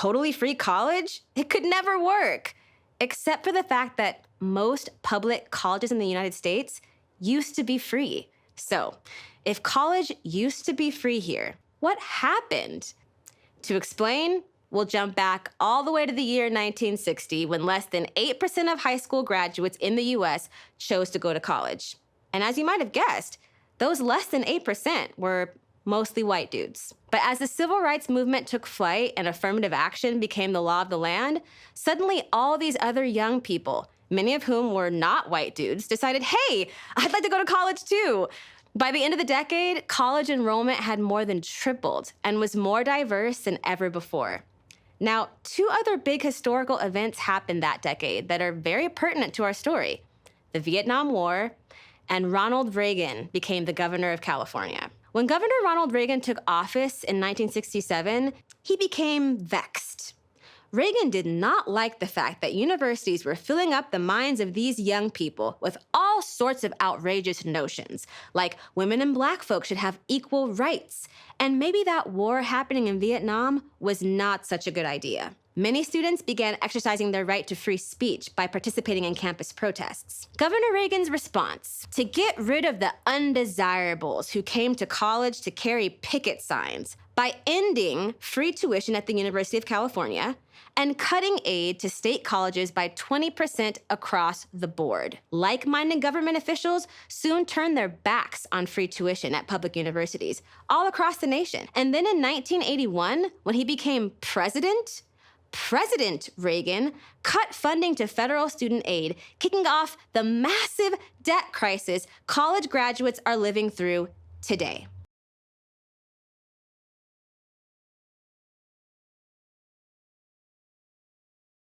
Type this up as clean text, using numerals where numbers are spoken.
totally free college? It could never work, except for the fact that most public colleges in the United States used to be free. So, if college used to be free here, what happened? To explain, we'll jump back all the way to the year 1960 when less than 8% of high school graduates in the US chose to go to college. And as you might have guessed, those less than 8% were mostly white dudes. But as the civil rights movement took flight and affirmative action became the law of the land, suddenly all these other young people, many of whom were not white dudes, decided, hey, I'd like to go to college too. By the end of the decade, college enrollment had more than tripled and was more diverse than ever before. Now, two other big historical events happened that decade that are very pertinent to our story: the Vietnam War and Ronald Reagan became the governor of California. When Governor Ronald Reagan took office in 1967, he became vexed. Reagan did not like the fact that universities were filling up the minds of these young people with all sorts of outrageous notions, like women and black folks should have equal rights, and maybe that war happening in Vietnam was not such a good idea. Many students began exercising their right to free speech by participating in campus protests. Governor Reagan's response: to get rid of the undesirables who came to college to carry picket signs by ending free tuition at the University of California and cutting aid to state colleges by 20% across the board. Like-minded government officials soon turned their backs on free tuition at public universities all across the nation. And then in 1981, when he became President Reagan cut funding to federal student aid, kicking off the massive debt crisis college graduates are living through today.